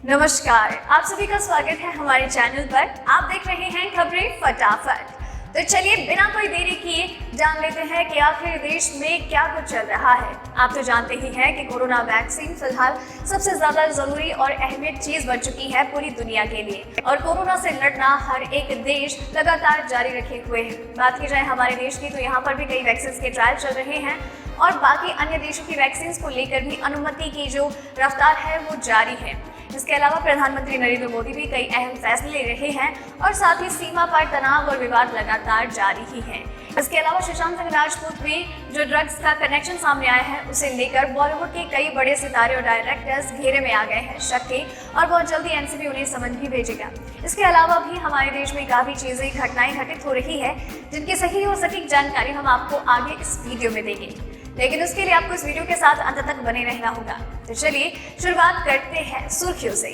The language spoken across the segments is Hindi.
नमस्कार, आप सभी का स्वागत है हमारे चैनल पर। आप देख रहे हैं खबरें फटाफट। तो चलिए बिना कोई देरी किए जान लेते हैं कि आखिर देश में क्या कुछ चल रहा है। आप तो जानते ही हैं कि कोरोना वैक्सीन फिलहाल सबसे ज्यादा जरूरी और अहमियत चीज बन चुकी है पूरी दुनिया के लिए, और कोरोना से लड़ना हर एक देश लगातार जारी रखे हुए है। बात की जाए हमारे देश की, तो यहाँ पर भी कई वैक्सीन के ट्रायल चल रहे हैं और बाकी अन्य देशों की वैक्सीन को लेकर भी अनुमति की जो रफ्तार है वो जारी है। इसके अलावा प्रधानमंत्री नरेंद्र मोदी भी कई अहम फैसले ले रहे हैं और साथ ही सीमा पर तनाव और विवाद लगातार जारी ही है। इसके अलावा सुशांत सिंह राजपूत में जो ड्रग्स का कनेक्शन सामने आया है उसे लेकर बॉलीवुड के कई बड़े सितारे और डायरेक्टर्स घेरे में आ गए हैं शक के, और बहुत जल्दी एनसीबी उन्हें समन भी भेजेगा। इसके अलावा भी हमारे देश में काफी चीजें घटनाएं घटित हो रही है जिनकी सही और सटीक जानकारी हम आपको आगे इस वीडियो में देंगे, लेकिन उसके लिए आपको इस वीडियो के साथ अंत तक बने रहना होगा। तो चलिए शुरुआत करते हैं सुर्खियों से।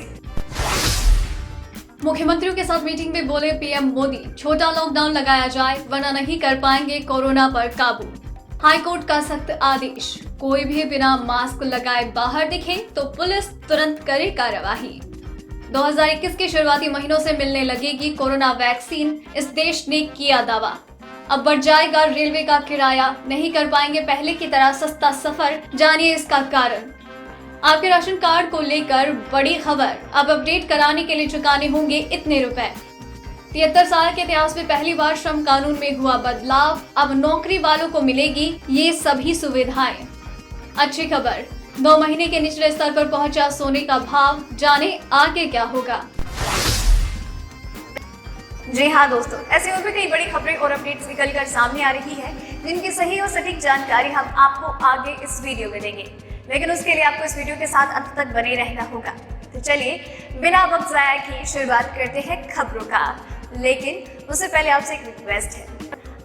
मुख्यमंत्रियों के साथ मीटिंग में बोले पीएम मोदी, छोटा लॉकडाउन लगाया जाए वरना नहीं कर पाएंगे कोरोना पर काबू। हाईकोर्ट का सख्त आदेश, कोई भी बिना मास्क लगाए बाहर दिखे तो पुलिस तुरंत करे कार्यवाही। 2021 के शुरुआती महीनों से मिलने लगेगी कोरोना वैक्सीन, इस देश ने किया दावा। अब बढ़ जाएगा रेलवे का किराया, नहीं कर पाएंगे पहले की तरह सस्ता सफर, जानिए इसका कारण। आपके राशन कार्ड को लेकर बड़ी खबर, अब अपडेट कराने के लिए चुकाने होंगे इतने रुपए। 73 साल के इतिहास में पहली बार श्रम कानून में हुआ बदलाव, अब नौकरी वालों को मिलेगी ये सभी सुविधाएं। अच्छी खबर, 9 महीने के निचले स्तर पर पहुंचा सोने का भाव, जाने आगे क्या होगा। जी हाँ दोस्तों, ऐसी और भी कई बड़ी खबरें और अपडेट्स निकल कर सामने आ रही है जिनकी सही और सटीक जानकारी हम आपको आगे इस वीडियो में देंगे, लेकिन उसके लिए आपको इस वीडियो के साथ अंत तक बने रहना होगा। तो चलिए बिना वक्त ज़ाया किए शुरुआत करते हैं खबरों का, लेकिन उससे पहले आपसे एक रिक्वेस्ट है।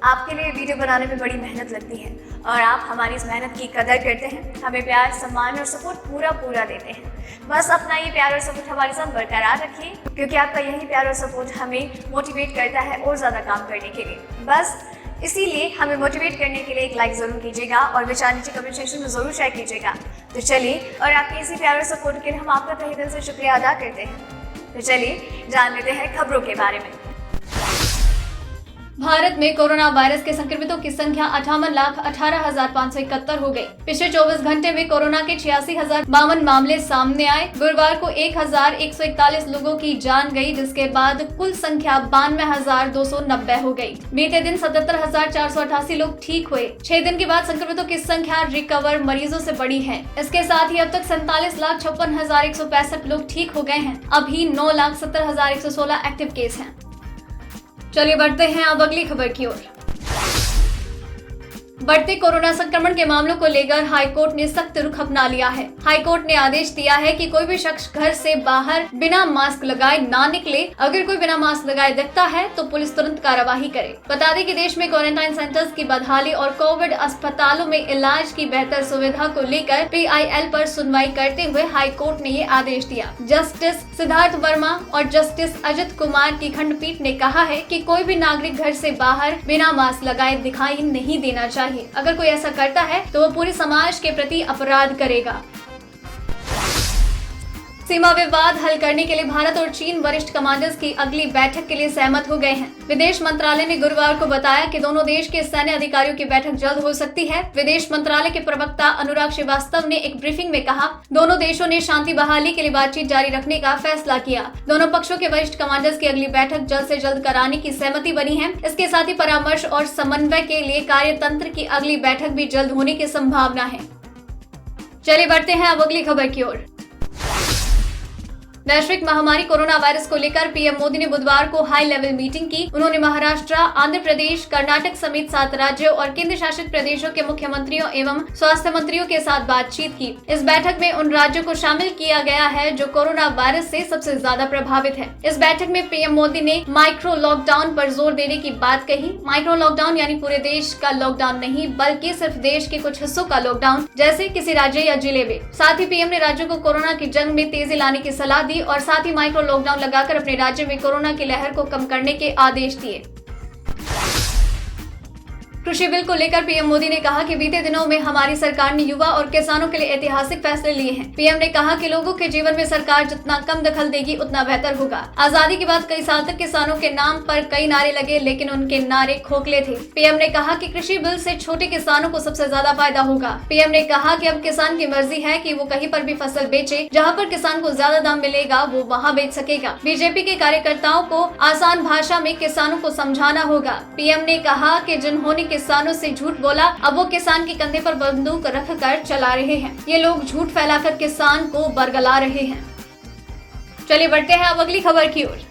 आपके लिए वीडियो बनाने में बड़ी मेहनत लगती है और आप हमारी इस मेहनत की कदर करते हैं, हमें प्यार, सम्मान और सपोर्ट पूरा देते हैं। बस अपना ये प्यार और सपोर्ट हमारे साथ बरकरार रखिए, क्योंकि आपका यही प्यार और सपोर्ट हमें मोटिवेट करता है और ज़्यादा काम करने के लिए। बस इसीलिए हमें मोटिवेट करने के लिए एक लाइक ज़रूर कीजिएगा और विचार नीचे कमेंट सेक्शन में ज़रूर शेयर कीजिएगा। तो चलिए, और आपके इसी प्यार और सपोर्ट के लिए हम आपका तहे दिल से शुक्रिया अदा करते हैं। तो चलिए जान लेते हैं खबरों के बारे में। भारत में कोरोना वायरस के संक्रमितों की संख्या 58,18,571 हो गई। पिछले 24 घंटे में कोरोना के 86,052 मामले सामने आए। गुरुवार को 1,141 लोगों की जान गई, जिसके बाद कुल संख्या 92,290 हो गई। बीते दिन 77,488 लोग ठीक हुए। 6 दिन के बाद संक्रमितों की संख्या रिकवर मरीजों से बढ़ी है। इसके साथ ही अब तक 47,56,165 लोग ठीक हो गए हैं। अभी 9,70,116 एक्टिव केस हैं। चलिए बढ़ते हैं अब अगली खबर की ओर। बढ़ते कोरोना संक्रमण के मामलों को लेकर हाईकोर्ट ने सख्त रुख अपना लिया है। हाईकोर्ट ने आदेश दिया है कि कोई भी शख्स घर से बाहर बिना मास्क लगाए ना निकले। अगर कोई बिना मास्क लगाए दिखता है तो पुलिस तुरंत कार्यवाही करे। बता दें कि देश में क्वारंटाइन सेंटर्स की बदहाली और कोविड अस्पतालों में इलाज की बेहतर सुविधा को लेकर PIL पर सुनवाई करते हुए हाईकोर्ट ने ये आदेश दिया। जस्टिस सिद्धार्थ वर्मा और जस्टिस अजित कुमार की खंडपीठ ने कहा है कि कोई भी नागरिक घर से बाहर बिना मास्क लगाए दिखाई नहीं देना चाहिए। अगर कोई ऐसा करता है तो वो पूरे समाज के प्रति अपराध करेगा। सीमा विवाद हल करने के लिए भारत और चीन वरिष्ठ कमांडर्स की अगली बैठक के लिए सहमत हो गए हैं। विदेश मंत्रालय ने गुरुवार को बताया कि दोनों देश के सैन्य अधिकारियों की बैठक जल्द हो सकती है। विदेश मंत्रालय के प्रवक्ता अनुराग श्रीवास्तव ने एक ब्रीफिंग में कहा, दोनों देशों ने शांति बहाली के लिए बातचीत जारी रखने का फैसला किया। दोनों पक्षों के वरिष्ठ कमांडर्स की अगली बैठक जल्द से जल्द कराने की सहमति बनी है। इसके साथ ही परामर्श और समन्वय के लिए कार्यतंत्र की अगली बैठक भी जल्द होने की संभावना है। चलिए बढ़ते हैं अब अगली खबर की ओर। वैश्विक महामारी कोरोना वायरस को लेकर पीएम मोदी ने बुधवार को हाई लेवल मीटिंग की। उन्होंने महाराष्ट्र, आंध्र प्रदेश, कर्नाटक समेत 7 राज्यों और केंद्र शासित प्रदेशों के मुख्यमंत्रियों एवं स्वास्थ्य मंत्रियों के साथ बातचीत की। इस बैठक में उन राज्यों को शामिल किया गया है जो कोरोना वायरस से सबसे ज्यादा प्रभावित है। इस बैठक में पीएम मोदी ने माइक्रो लॉकडाउन पर जोर देने की बात कही। माइक्रो लॉकडाउन यानी पूरे देश का लॉकडाउन नहीं, बल्कि सिर्फ देश के कुछ हिस्सों का लॉकडाउन, जैसे किसी राज्य या जिले में। साथ ही पीएम ने राज्यों को कोरोना की जंग में तेजी लाने की सलाह दी और साथ ही माइक्रो लॉकडाउन लगाकर अपने राज्य में कोरोना की लहर को कम करने के आदेश दिए। कृषि बिल को लेकर पीएम मोदी ने कहा कि बीते दिनों में हमारी सरकार ने युवा और किसानों के लिए ऐतिहासिक फैसले लिए हैं। पीएम ने कहा कि लोगों के जीवन में सरकार जितना कम दखल देगी उतना बेहतर होगा। आजादी के बाद कई साल तक किसानों के नाम पर कई नारे लगे, लेकिन उनके नारे खोखले थे। पीएम ने कहा कि कृषि बिल से छोटे किसानों को सबसे ज्यादा फायदा होगा। पीएम ने कहा कि अब किसान की मर्जी है कि वो कहीं पर भी फसल बेचे, जहाँ पर किसान को ज्यादा दाम मिलेगा वो वहाँ बेच सकेगा। बीजेपी के कार्यकर्ताओं को आसान भाषा में किसानों को समझाना होगा। पीएम ने कहा कि जिन्होंने किसानों से झूठ बोला अब वो किसान के कंधे पर बंदूक रख कर चला रहे हैं। ये लोग झूठ फैलाकर किसान को बरगला रहे हैं। चलिए बढ़ते हैं अब अगली खबर की ओर।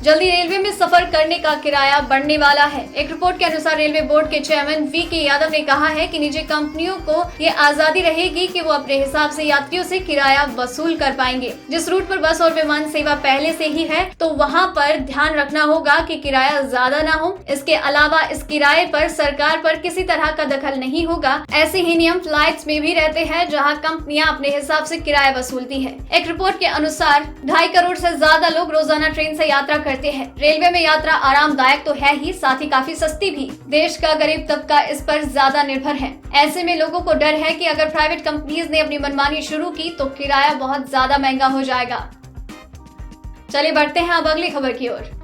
जल्दी रेलवे में सफर करने का किराया बढ़ने वाला है। एक रिपोर्ट के अनुसार रेलवे बोर्ड के चेयरमैन वी.के. यादव ने कहा है कि निजी कंपनियों को ये आजादी रहेगी कि वो अपने हिसाब से यात्रियों से किराया वसूल कर पाएंगे। जिस रूट पर बस और विमान सेवा पहले से ही है तो वहाँ पर ध्यान रखना होगा कि किराया ज्यादा ना हो। इसके अलावा इस किराए पर सरकार पर किसी तरह का दखल नहीं होगा। ऐसे ही नियम फ्लाइट्स में भी रहते हैं जहाँ कंपनियां अपने हिसाब से किराया वसूलती है। एक रिपोर्ट के अनुसार 2.5 करोड़ से ज्यादा लोग रोजाना ट्रेन से यात्रा करते हैं। रेलवे में यात्रा आरामदायक तो है ही, साथ ही काफी सस्ती भी। देश का गरीब तबका इस पर ज्यादा निर्भर है। ऐसे में लोगों को डर है कि अगर प्राइवेट कंपनीज ने अपनी मनमानी शुरू की तो किराया बहुत ज्यादा महंगा हो जाएगा। चलिए बढ़ते हैं अब अगली खबर की ओर।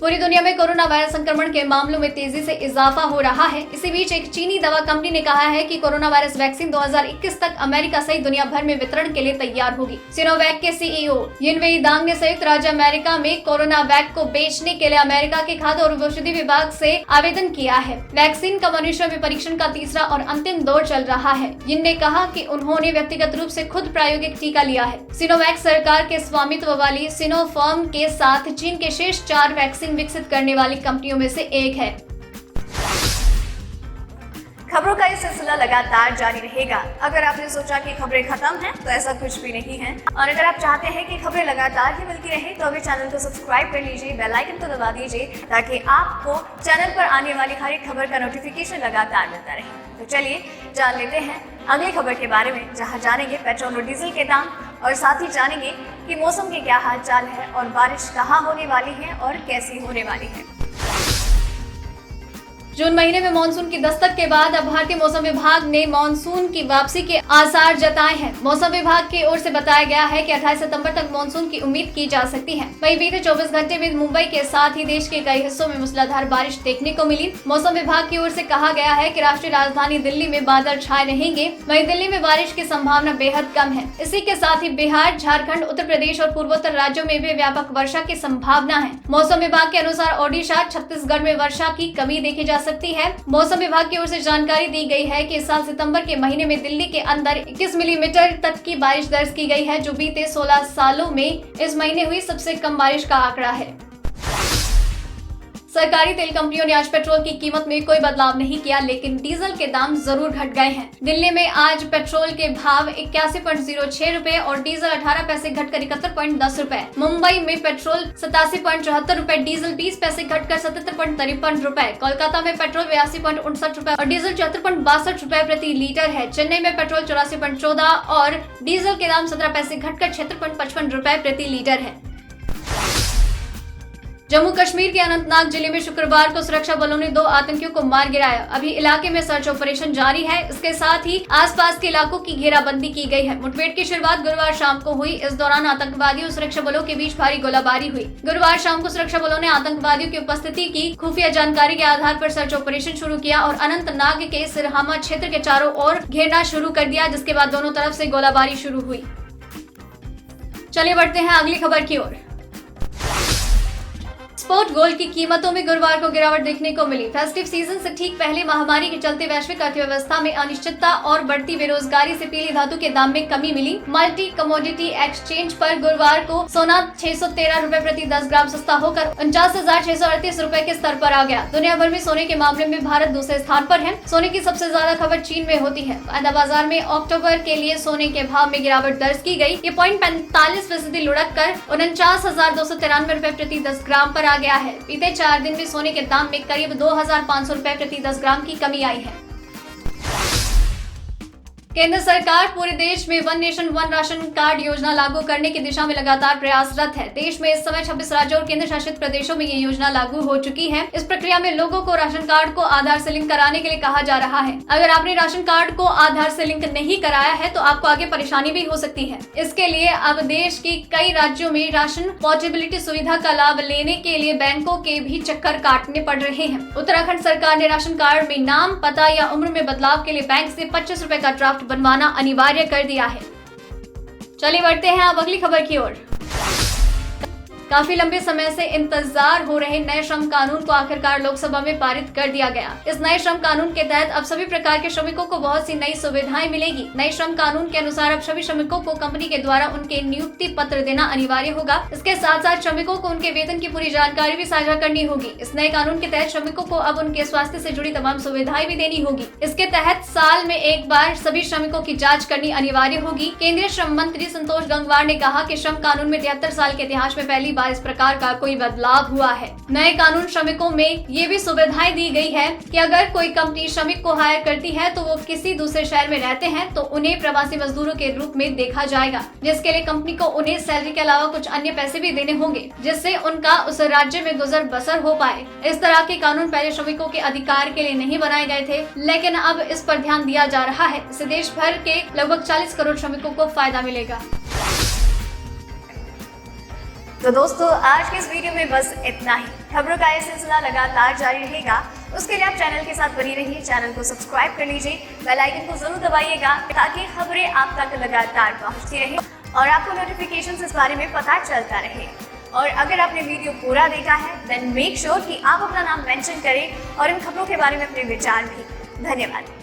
पूरी दुनिया में कोरोना वायरस संक्रमण के मामलों में तेजी से इजाफा हो रहा है। इसी बीच एक चीनी दवा कंपनी ने कहा है कि कोरोना वायरस वैक्सीन 2021 तक अमेरिका सहित दुनिया भर में वितरण के लिए तैयार होगी। सिनोवैक के सीईओ यिनवेई दांग ने संयुक्त राज्य अमेरिका में कोरोना वैक को बेचने के लिए अमेरिका के खाद्य और औषधि विभाग से आवेदन किया है। वैक्सीन का मनुष्यों में परीक्षण का तीसरा और अंतिम दौर चल रहा है। यिन ने कहा कि उन्होंने व्यक्तिगत रूप से खुद प्रायोगिक टीका लिया है। सिनोवैक सरकार के स्वामित्व वाली सिनोफार्म के साथ चीन के शेष 4 वैक्सीन विकसित करने वाली कंपनियों में से एक है। खबरों का ये सिलसिला लगातार जारी रहेगा। अगर आपने सोचा कि खबरें खत्म हैं, तो ऐसा कुछ भी नहीं है। और अगर आप चाहते हैं कि खबरें लगातार ही मिलती रहें, तो अभी चैनल को सब्सक्राइब कर लीजिए, बेल आइकन को दबा दीजिए, ताकि आपको चैनल पर आने वाली हर एक खबर का नोटिफिकेशन लगातार मिलता रहे। तो चलिए जान लेते हैं अगली खबर के बारे में, जहां जानेंगे पेट्रोल और डीजल के दाम और साथ ही जानेंगे कि मौसम के क्या हाल चाल है और बारिश कहाँ होने वाली है और कैसी होने वाली है। जून महीने में मानसून की दस्तक के बाद अब भारतीय मौसम विभाग ने मानसून की वापसी के आसार जताए हैं। मौसम विभाग की ओर से बताया गया है कि 28 सितंबर तक मानसून की उम्मीद की जा सकती है। वहीं बीते 24 घंटे में मुंबई के साथ ही देश के कई हिस्सों में मूसलाधार बारिश देखने को मिली। मौसम विभाग की ओर से कहा गया है कि राष्ट्रीय राजधानी दिल्ली में बादल छाए रहेंगे। वहीं दिल्ली में बारिश की संभावना बेहद कम है। इसी के साथ ही बिहार, झारखंड, उत्तर प्रदेश और पूर्वोत्तर राज्यों में भी व्यापक वर्षा की संभावना है। मौसम विभाग के अनुसार ओडिशा, छत्तीसगढ़ में वर्षा की कमी देखी जा सकती है। मौसम विभाग की ओर से जानकारी दी गई है कि इस साल सितंबर के महीने में दिल्ली के अंदर 21 मिलीमीटर तक की बारिश दर्ज की गई है, जो बीते 16 सालों में इस महीने हुई सबसे कम बारिश का आंकड़ा है। सरकारी तेल कंपनियों ने आज पेट्रोल की कीमत में कोई बदलाव नहीं किया, लेकिन डीजल के दाम जरूर घट गए हैं। दिल्ली में आज पेट्रोल के भाव 81.06 रुपए और डीजल 18 पैसे घटकर 71.10 रुपए। मुंबई में पेट्रोल 87.74 रुपए, डीजल 20 पैसे घटकर 77.53 रुपए। कोलकाता में पेट्रोल 82.59 रुपए और डीजल 74.62 रुपए प्रति लीटर है। चेन्नई में पेट्रोल 84.14 और डीजल के दाम 17 पैसे घटकर 76.55 रुपए प्रति लीटर है। जम्मू कश्मीर के अनंतनाग जिले में शुक्रवार को सुरक्षा बलों ने 2 आतंकियों को मार गिराया। अभी इलाके में सर्च ऑपरेशन जारी है। इसके साथ ही आसपास के इलाकों की घेराबंदी की गई है। मुठभेड़ की शुरुआत गुरुवार शाम को हुई। इस दौरान आतंकवादियों और सुरक्षा बलों के बीच भारी गोलाबारी हुई। गुरुवार शाम को सुरक्षा बलों ने आतंकवादियों की उपस्थिति की खुफिया जानकारी के आधार पर सर्च ऑपरेशन शुरू किया और अनंतनाग के सिरहामा क्षेत्र के चारों ओर घेरना शुरू कर दिया, जिसके बाद दोनों तरफ से गोलाबारी शुरू हुई। चलिए बढ़ते हैं अगली खबर की ओर। स्पोर्ट गोल्ड की कीमतों में गुरुवार को गिरावट देखने को मिली। फेस्टिव सीजन से ठीक पहले महामारी के चलते वैश्विक अर्थव्यवस्था में अनिश्चितता और बढ़ती बेरोजगारी से पीली धातु के दाम में कमी मिली। मल्टी कमोडिटी एक्सचेंज पर गुरुवार को सोना 613 रुपए प्रति 10 ग्राम सस्ता होकर 49,638 रुपए के स्तर पर आ गया। दुनिया भर में सोने के मामले में भारत दूसरे स्थान पर है। सोने की सबसे ज्यादा खबर चीन में होती है। कायदा बाजार में अक्टूबर के लिए सोने के भाव में गिरावट दर्ज की गई। ये 0.45% लुढ़क कर 49,293 रुपए प्रति 10 ग्राम पर आ गया है। बीते 4 दिन में सोने के दाम में करीब 2,500 रुपए प्रति 10 ग्राम की कमी आई है। केंद्र सरकार पूरे देश में one nation one ration card योजना लागू करने की दिशा में लगातार प्रयासरत है। देश में इस समय 26 राज्यों और केंद्र शासित प्रदेशों में ये योजना लागू हो चुकी है। इस प्रक्रिया में लोगों को राशन कार्ड को आधार से लिंक कराने के लिए कहा जा रहा है। अगर आपने राशन कार्ड को आधार से लिंक नहीं कराया है तो आपको आगे परेशानी भी हो सकती है। इसके लिए अब देश की कई राज्यों में राशन पोर्टेबिलिटी सुविधा का लाभ लेने के लिए बैंकों के भी चक्कर काटने पड़ रहे हैं। उत्तराखंड सरकार ने राशन कार्ड में नाम, पता या उम्र में बदलाव के लिए बैंक से 25 रुपए का ड्राफ्ट बनवाना अनिवार्य कर दिया है। चलिए बढ़ते हैं अब अगली खबर की ओर। काफी लंबे समय से इंतजार हो रहे नए श्रम कानून को आखिरकार लोकसभा में पारित कर दिया गया। इस नए श्रम कानून के तहत अब सभी प्रकार के श्रमिकों को बहुत सी नई सुविधाएं मिलेगी। नए श्रम कानून के अनुसार अब सभी श्रमिकों को कंपनी के द्वारा उनके नियुक्ति पत्र देना अनिवार्य होगा। इसके साथ साथ श्रमिकों को उनके वेतन की पूरी जानकारी भी साझा करनी होगी। इस नए कानून के तहत श्रमिकों को अब उनके स्वास्थ्य से जुड़ी तमाम सुविधाएं भी देनी होगी। इसके तहत साल में एक बार सभी श्रमिकों की जाँच करनी अनिवार्य होगी। केंद्रीय श्रम मंत्री संतोष गंगवार ने कहा कि श्रम कानून में 73 साल के इतिहास में पहली बार इस प्रकार का कोई बदलाव हुआ है। नए कानून श्रमिकों में ये भी सुविधाएं दी गई है कि अगर कोई कंपनी श्रमिक को हायर करती है तो वो किसी दूसरे शहर में रहते हैं तो उन्हें प्रवासी मजदूरों के रूप में देखा जाएगा, जिसके लिए कंपनी को उन्हें सैलरी के अलावा कुछ अन्य पैसे भी देने होंगे, जिससे उनका उस राज्य में गुजर बसर हो पाए। इस तरह के कानून पहले श्रमिकों के अधिकार के लिए नहीं बनाए गए थे, लेकिन अब इस पर ध्यान दिया जा रहा है। इससे देश भर के लगभग 40 करोड़ श्रमिकों को फायदा मिलेगा। तो दोस्तों, आज के इस वीडियो में बस इतना ही। खबरों का ये सिलसिला लगातार जारी रहेगा, उसके लिए आप चैनल के साथ बनी रहिए। चैनल को सब्सक्राइब कर लीजिए, बेल आइकन को जरूर दबाइएगा ताकि खबरें आप तक लगातार पहुंचती रहें और आपको नोटिफिकेशन इस बारे में पता चलता रहे। और अगर आपने वीडियो पूरा देखा है देन मेक श्योर कि आप अपना नाम मेंशन करें और इन खबरों के बारे में अपने विचार भी। धन्यवाद।